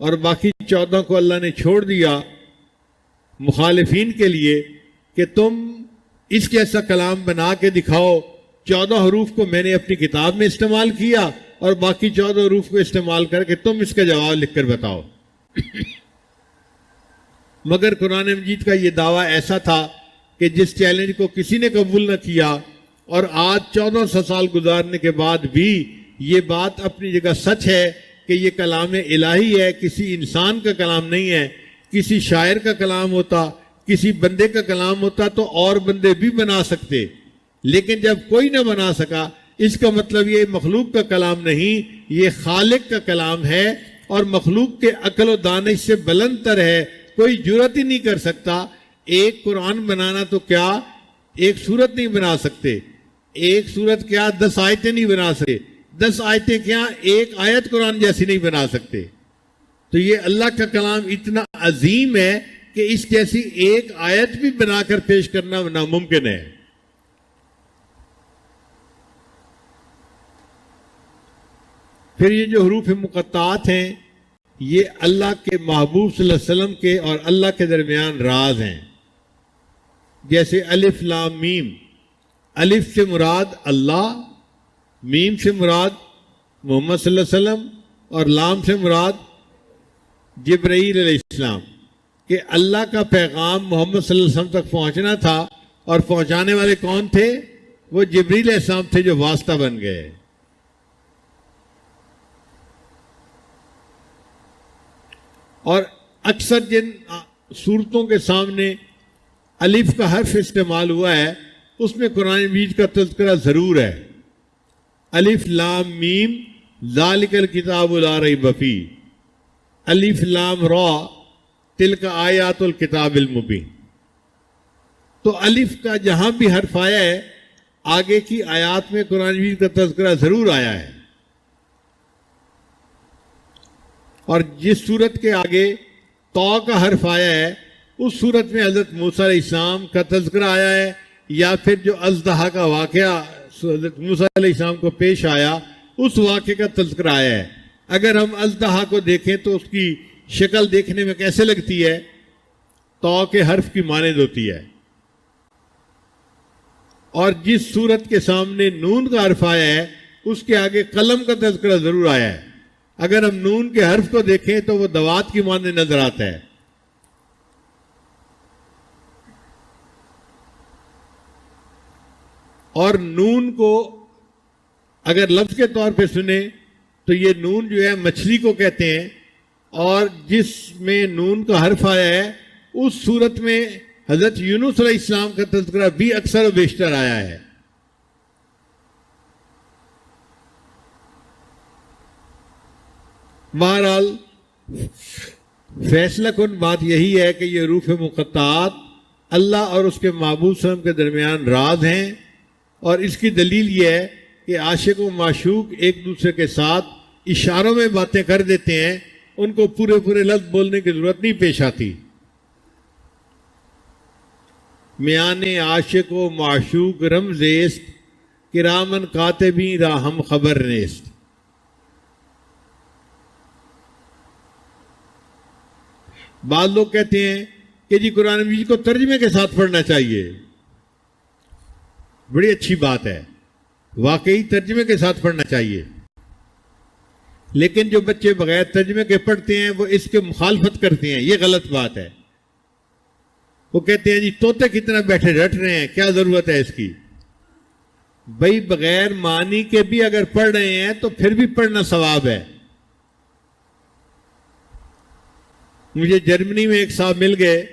اور باقی 14 کو اللہ نے چھوڑ دیا مخالفین کے لیے کہ تم اس جیسا کلام بنا کے دکھاؤ. 14 حروف کو میں نے اپنی کتاب میں استعمال کیا اور باقی 14 حروف کو استعمال کر کے تم اس کا جواب لکھ کر بتاؤ۔ مگر قرآن مجید کا یہ دعویٰ ایسا تھا کہ جس چیلنج کو کسی نے قبول نہ کیا، اور آج 1400 سال گزارنے کے بعد بھی یہ بات اپنی جگہ سچ ہے کہ یہ کلام الہی ہے، کسی انسان کا کلام نہیں ہے۔ کسی شاعر کا کلام ہوتا، کسی بندے کا کلام ہوتا تو اور بندے بھی بنا سکتے، لیکن جب کوئی نہ بنا سکا، اس کا مطلب یہ مخلوق کا کلام نہیں، یہ خالق کا کلام ہے، اور مخلوق کے عقل و دانش سے بلند تر ہے۔ کوئی جرات ہی نہیں کر سکتا۔ ایک قرآن بنانا تو کیا ایک سورت نہیں بنا سکتے، ایک سورت کیا 10 آیتیں نہیں بنا سکتے، 10 آیتیں کیا ایک آیت قرآن جیسی نہیں بنا سکتے۔ تو یہ اللہ کا کلام اتنا عظیم ہے کہ اس جیسی ایک آیت بھی بنا کر پیش کرنا ناممکن ہے۔ پھر یہ جو حروف مقطعات ہیں، یہ اللہ کے محبوب صلی اللہ علیہ وسلم کے اور اللہ کے درمیان راز ہیں۔ جیسے الف لام میم، الف سے مراد اللہ، میم سے مراد محمد صلی اللہ علیہ وسلم، اور لام سے مراد جبرائیل علیہ السلام، کہ اللہ کا پیغام محمد صلی اللہ علیہ وسلم تک پہنچنا تھا، اور پہنچانے والے کون تھے؟ وہ جبرائیل علیہ السلام تھے جو واسطہ بن گئے۔ اور اکثر جن صورتوں کے سامنے الف کا حرف استعمال ہوا ہے، اس میں قرآن مجید کا تذکرہ ضرور ہے۔ الف لام میم ذالک الکتاب لا ریب فیہ، الف لام را تلک آیات الکتاب المبین۔ تو الف کا جہاں بھی حرف آیا ہے، آگے کی آیات میں قرآن مجید کا تذکرہ ضرور آیا ہے۔ اور جس صورت کے آگے تو کا حرف آیا ہے، اس صورت میں حضرت موسیٰ علیہ السلام کا تذکرہ آیا ہے، یا پھر جو اژدہا کا واقعہ حضرت موسیٰ علیہ السلام کو پیش آیا، اس واقعے کا تذکرہ آیا ہے۔ اگر ہم اژدہا کو دیکھیں تو اس کی شکل دیکھنے میں کیسے لگتی ہے؟ تو کے حرف کی مانند ہوتی ہے۔ اور جس صورت کے سامنے نون کا حرف آیا ہے، اس کے آگے قلم کا تذکرہ ضرور آیا ہے۔ اگر ہم نون کے حرف کو دیکھیں تو وہ دوات کی مانند نظر آتا ہے۔ اور نون کو اگر لفظ کے طور پہ سنیں تو یہ نون جو ہے مچھلی کو کہتے ہیں، اور جس میں نون کا حرف آیا ہے اس صورت میں حضرت یونس علیہ السلام کا تذکرہ بھی اکثر و بیشتر آیا ہے۔ بہرحال فیصلہ کن بات یہی ہے کہ یہ حروف مقطعات اللہ اور اس کے محبوب صلی اللہ علیہ وسلم کے درمیان راز ہیں، اور اس کی دلیل یہ ہے کہ عاشق و معشوق ایک دوسرے کے ساتھ اشاروں میں باتیں کر دیتے ہیں، ان کو پورے پورے لفظ بولنے کی ضرورت نہیں پیش آتی۔ میان عاشق و معشوق رمز است، کرامن کاتبین را ہم خبر نیست۔ بعض لوگ کہتے ہیں کہ جی قرآن مجید کو ترجمے کے ساتھ پڑھنا چاہیے۔ بڑی اچھی بات ہے، واقعی ترجمے کے ساتھ پڑھنا چاہیے، لیکن جو بچے بغیر ترجمے کے پڑھتے ہیں وہ اس کے مخالفت کرتے ہیں، یہ غلط بات ہے۔ وہ کہتے ہیں جی طوطے کتنا بیٹھے رٹ رہے ہیں، کیا ضرورت ہے اس کی؟ بھائی بغیر معنی کے بھی اگر پڑھ رہے ہیں تو پھر بھی پڑھنا ثواب ہے۔ مجھے جرمنی میں ایک صاحب مل گئے،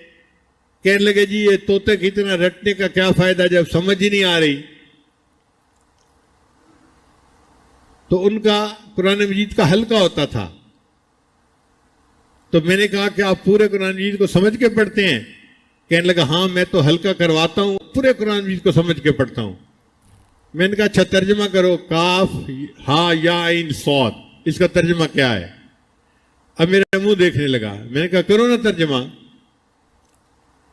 کہنے لگے جی یہ طوطے کی اتنا رٹنے کا کیا فائدہ جب سمجھ ہی نہیں آ رہی۔ تو ان کا قرآن مجید کا حلقہ ہوتا تھا، تو میں نے کہا کہ آپ پورے قرآن مجید کو سمجھ کے پڑھتے ہیں؟ کہنے لگا ہاں میں تو حلقہ کرواتا ہوں، پورے قرآن مجید کو سمجھ کے پڑھتا ہوں۔ میں نے کہا اچھا ترجمہ کرو، کاف ہا یا عین صاد، اس کا ترجمہ کیا ہے؟ اب میرا منہ دیکھنے لگا، میں نے کہا کرو نا ترجمہ۔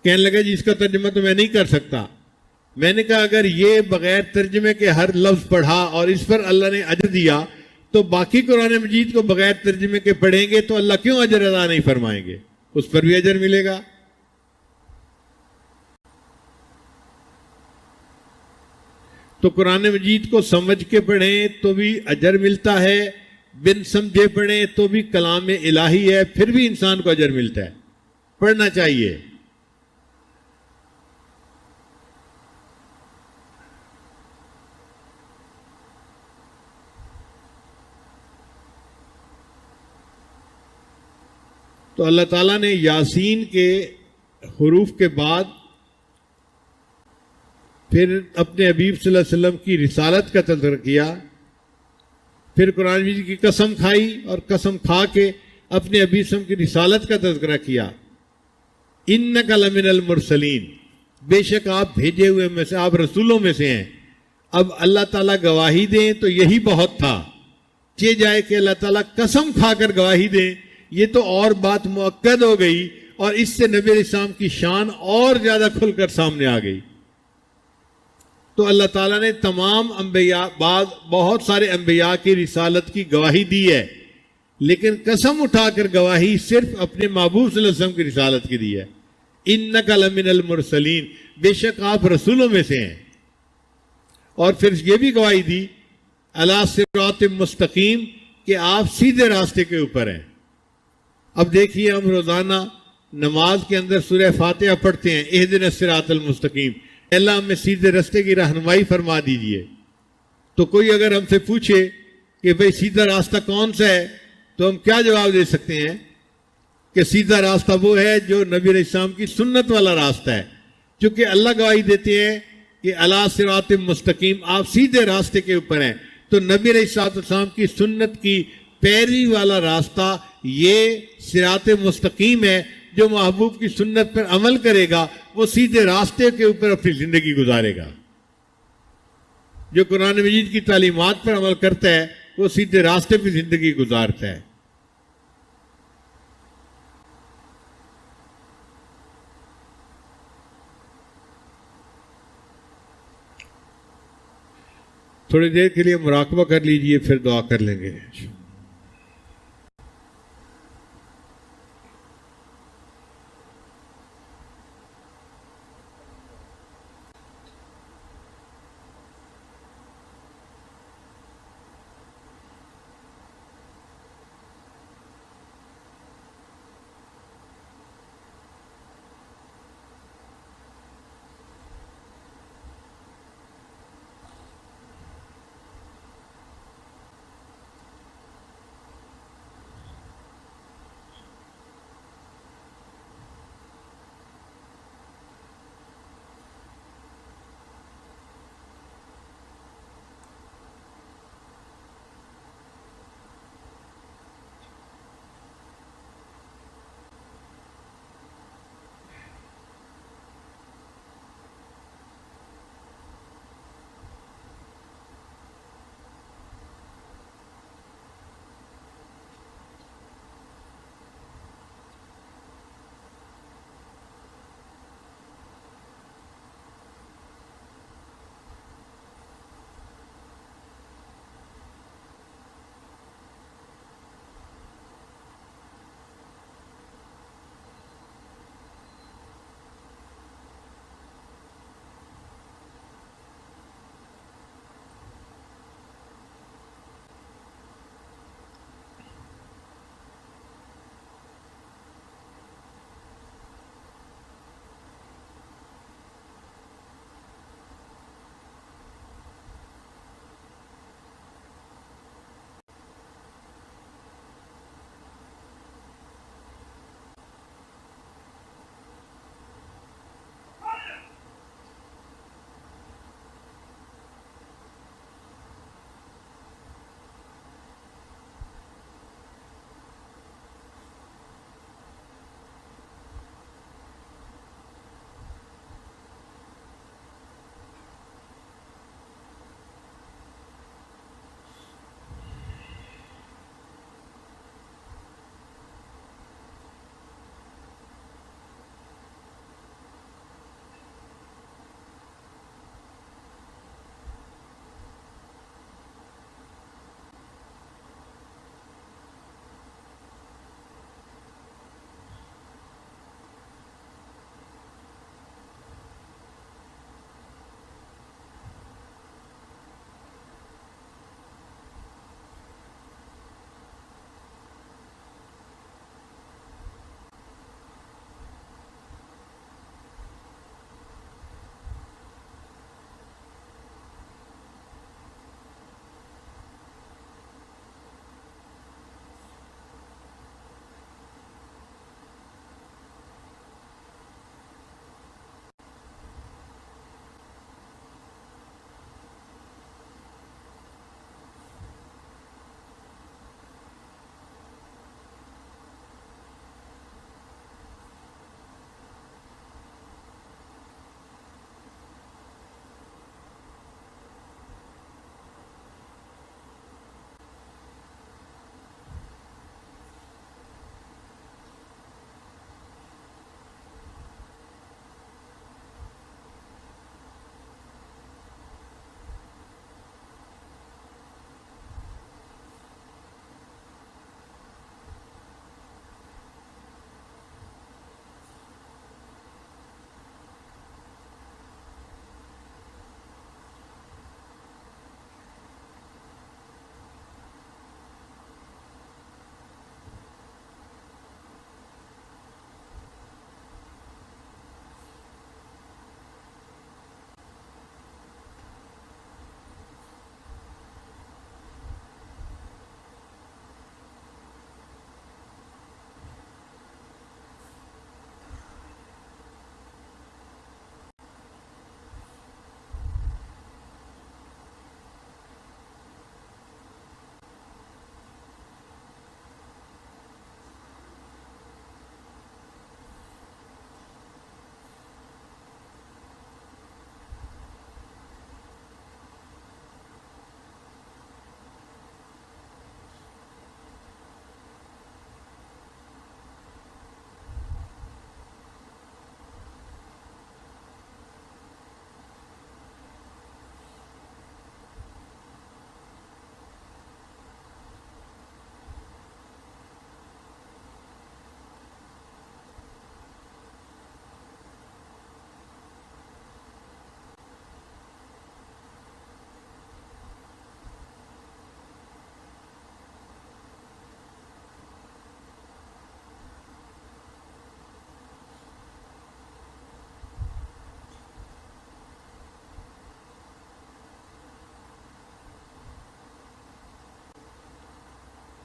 کہنے لگا جی اس کا ترجمہ تو میں نہیں کر سکتا۔ میں نے کہا اگر یہ بغیر ترجمے کے ہر لفظ پڑھا اور اس پر اللہ نے اجر دیا، تو باقی قرآن مجید کو بغیر ترجمے کے پڑھیں گے تو اللہ کیوں اجر ادا نہیں فرمائیں گے؟ اس پر بھی اجر ملے گا۔ تو قرآن مجید کو سمجھ کے پڑھیں تو بھی اجر ملتا ہے، بن سمجھے پڑھیں تو بھی کلام الہی ہے، پھر بھی انسان کو اجر ملتا ہے، پڑھنا چاہیے۔ تو اللہ تعالیٰ نے یاسین کے حروف کے بعد پھر اپنے حبیب صلی اللہ علیہ وسلم کی رسالت کا تذکرہ کیا، پھر قرآن مجید کی قسم کھائی اور قسم کھا کے اپنے حبیب صلی اللہ علیہ وسلم کی رسالت کا تذکرہ کیا۔ انک لمن المرسلین، بے شک آپ بھیجے ہوئے میں سے، آپ رسولوں میں سے ہیں۔ اب اللہ تعالیٰ گواہی دیں تو یہی بہت تھا، چہ جائے کہ اللہ تعالیٰ قسم کھا کر گواہی دیں، یہ تو اور بات مؤکد ہو گئی، اور اس سے نبی علیہ السلام کی شان اور زیادہ کھل کر سامنے آ گئی۔ تو اللہ تعالیٰ نے تمام انبیاء، بہت سارے انبیاء کی رسالت کی گواہی دی ہے، لیکن قسم اٹھا کر گواہی صرف اپنے محبوب صلی اللہ علیہ وسلم کی رسالت کی دی ہے۔ انک لمن المرسلین، بے شک آپ رسولوں میں سے ہیں۔ اور پھر یہ بھی گواہی دی علی صراط مستقیم، کہ آپ سیدھے راستے کے اوپر ہیں۔ اب دیکھیے ہم روزانہ نماز کے اندر سورہ فاتحہ پڑھتے ہیں، اہدنا الصراط المستقیم، اللہ ہمیں سیدھے راستے کی رہنمائی فرما دیجئے۔ تو کوئی اگر ہم سے پوچھے کہ بھئی سیدھا راستہ کون سا ہے، تو ہم کیا جواب دے سکتے ہیں کہ سیدھا راستہ وہ ہے جو نبی علیہ السلام کی سنت والا راستہ ہے، چونکہ اللہ گواہی دیتے ہیں کہ علی صراط مستقیم، آپ سیدھے راستے کے اوپر ہیں۔ تو نبی علیہ السلام کی سنت کی پیروی والا راستہ یہ صراط مستقیم ہے۔ جو محبوب کی سنت پر عمل کرے گا وہ سیدھے راستے کے اوپر اپنی زندگی گزارے گا، جو قرآن مجید کی تعلیمات پر عمل کرتا ہے وہ سیدھے راستے پہ زندگی گزارتا ہے۔ تھوڑی دیر کے لیے مراقبہ کر لیجئے، پھر دعا کر لیں گے۔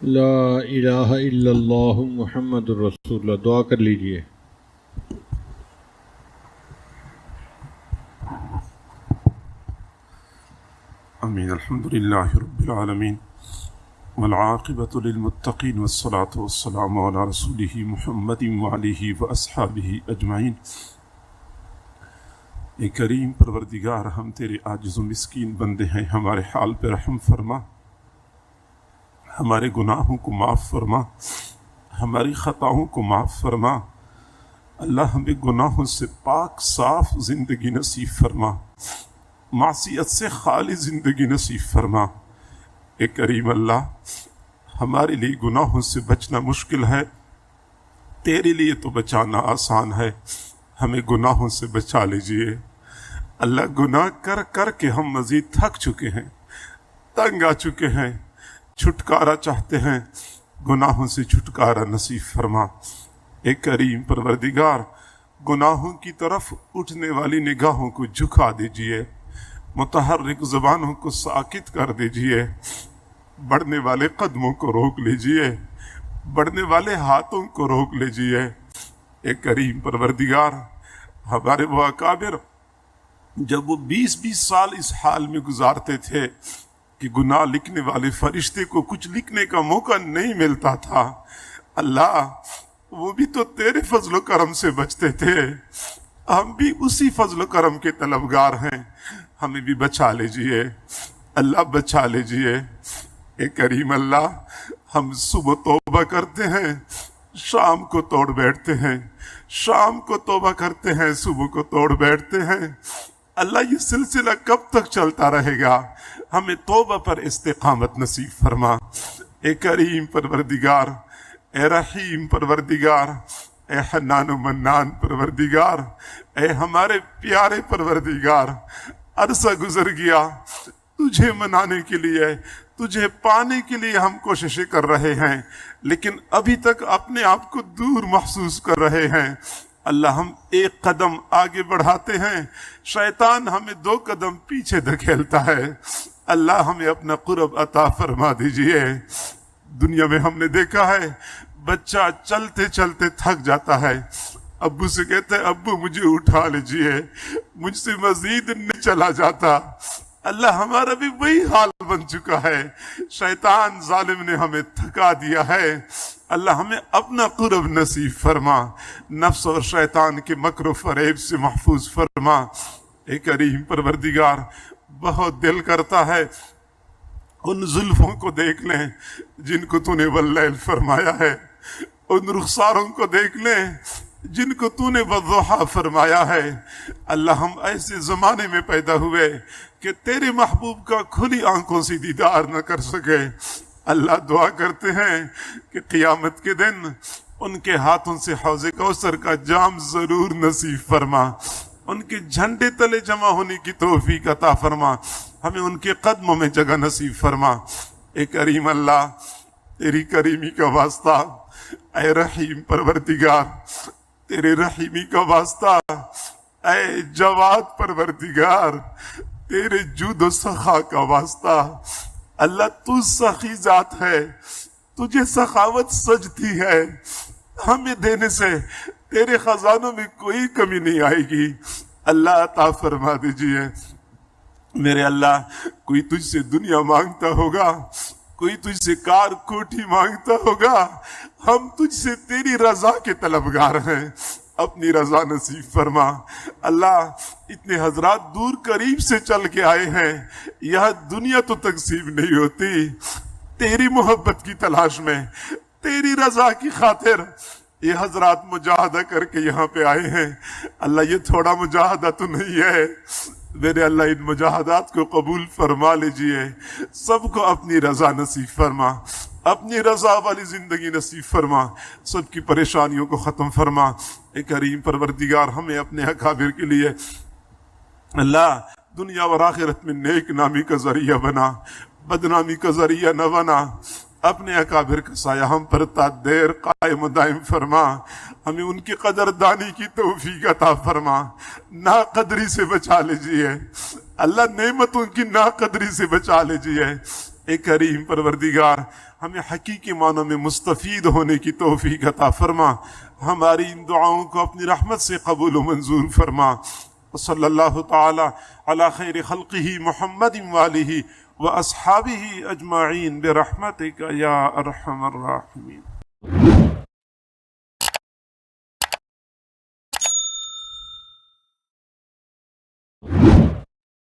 لا الہ الا اللہ محمد الرسول اللہ. دعا کر لیجئے. آمین. الحمدللہ رب العالمین والعاقبۃ للمتقین والصلاة والسلام علی رسولہ محمد وعلیہ واصحابہ اجمعین. اے کریم پروردگار، ہم تیرے عاجز و مسکین بندے ہیں، ہمارے حال پہ رحم فرما، ہمارے گناہوں کو معاف فرما، ہماری خطاؤں کو معاف فرما. اللہ ہمیں گناہوں سے پاک صاف زندگی نصیب فرما، معصیت سے خالی زندگی نصیب فرما. اے کریم اللہ، ہمارے لیے گناہوں سے بچنا مشکل ہے، تیرے لیے تو بچانا آسان ہے. ہمیں گناہوں سے بچا لیجئے. اللہ، گناہ کر کر کے ہم مزید تھک چکے ہیں، تنگ آ چکے ہیں، چھٹکارا چاہتے ہیں. گناہوں سے چھٹکارا نصیب فرما. اے کریم پروردگار، گناہوں کی طرف اٹھنے والی نگاہوں کو جھکا دیجئے، متحرک زبانوں کو ساکت کر دیجئے، بڑھنے والے قدموں کو روک لیجئے، بڑھنے والے ہاتھوں کو روک لیجئے. اے کریم پروردگار، ہمارے وہ اکابر جب وہ 20 سال اس حال میں گزارتے تھے کہ گناہ لکھنے والے فرشتے کو کچھ لکھنے کا موقع نہیں ملتا تھا، اللہ وہ بھی تو تیرے فضل و کرم سے بچتے تھے. ہم بھی اسی فضل و کرم کے طلبگار ہیں، ہمیں بھی بچا لیجئے. اللہ بچا لیجئے. اے کریم اللہ، ہم صبح توبہ کرتے ہیں، شام کو توڑ بیٹھتے ہیں، شام کو توبہ کرتے ہیں، صبح کو توڑ بیٹھتے ہیں. اللہ، یہ سلسلہ کب تک چلتا رہے گا؟ ہمیں توبہ پر استقامت نصیب فرما. اے کریم پروردگار، اے رحیم پروردگار، اے حنان و منان پروردگار، اے ہمارے پیارے پروردگار، عرصہ گزر گیا تجھے منانے کے لیے، تجھے پانے کے لیے ہم کوششیں کر رہے ہیں، لیکن ابھی تک اپنے آپ کو دور محسوس کر رہے ہیں. اللہ، ہم ایک قدم آگے بڑھاتے ہیں، شیطان ہمیں 2 قدم پیچھے دھکیلتا ہے. اللہ، ہمیں اپنا قرب عطا فرما دیجئے. دنیا میں ہم نے دیکھا ہے، بچہ چلتے چلتے تھک جاتا ہے، ابو سے کہتا ہے ابو مجھے اٹھا لیجئے، مجھ سے مزید نہیں چلا جاتا. اللہ، ہمارا بھی وہی حال بن چکا ہے. شیطان ظالم نے ہمیں تھکا دیا ہے. اللہ، ہمیں اپنا قرب نصیب فرما، نفس اور شیطان کے مکر و فریب سے محفوظ فرما. اے کریم پروردگار، بہت دل کرتا ہے ان زلفوں کو دیکھ لیں جن کو تو نے واللیل فرمایا ہے، ان رخساروں کو دیکھ لیں جن کو تو نے والضحیٰ فرمایا ہے. اللہ، ہم ایسے زمانے میں پیدا ہوئے کہ تیرے محبوب کا کھلی آنکھوں سے دیدار نہ کر سکے. اللہ، دعا کرتے ہیں کہ قیامت کے دن ان کے ہاتھوں سے حوض کوثر کا جام ضرور نصیب فرما، ان کے جھنڈے تلے جمع ہونے کی توفیق عطا فرما، ہمیں ان کے قدموں میں جگہ نصیب فرما. اے کریم اللہ، تیری کریمی کا واسطہ، اے رحیم پروردگار، تیرے رحیمی کا واسطہ، اے جواد پروردگار، تیرے جود و سخا کا واسطہ. اللہ، تو سخی ذات ہے، تجھے سخاوت سجتی ہے. ہمیں دینے سے تیرے خزانوں میں کوئی کمی نہیں آئے گی. اللہ، عطا فرما دیجئے. میرے اللہ، کوئی تجھ سے دنیا مانگتا ہوگا، کوئی تجھ سے کار کوٹھی مانگتا ہوگا، ہم تجھ سے تیری رضا کے طلبگار ہیں. اپنی رضا نصیب فرما. اللہ، اتنے حضرات دور قریب سے چل کے آئے ہیں، یہ دنیا تو تقسیم نہیں ہوتی، تیری محبت کی تلاش میں، تیری رضا کی خاطر یہ حضرات مجاہدہ کر کے یہاں پہ آئے ہیں. اللہ، یہ تھوڑا مجاہدہ تو نہیں ہے. میرے اللہ، ان مجاہدات کو قبول فرما لیجئے. سب کو اپنی رضا نصیب فرما، اپنی رضا والی زندگی نصیب فرما، سب کی پریشانیوں کو ختم فرما. اے کریم پروردگار، ہمیں اپنے اکابر کے لیے اللہ دنیا اور آخرت میں نیک نامی کا ذریعہ بنا، بدنامی کا ذریعہ نہ بنا. اپنے اکابر کا سایہ ہم پر تا دیر قائم و دائم فرما. ہمیں ان کی قدردانی کی توفیق عطا فرما. ناقدری سے بچا لیجئے اللہ، نعمتوں کی ناقدری سے بچا لیجئے. اے کریم پروردگار ہمیں حقیقی معنوں میں مستفید ہونے کی توفیق عطا فرما، ہماری ان دعاؤں کو اپنی رحمت سے قبول و منظور فرما۔ صلی اللہ تعالی علی خیر خلقہ محمد وآلہ واصحابہ اجمعین برحمتک یا ارحم الراحمین۔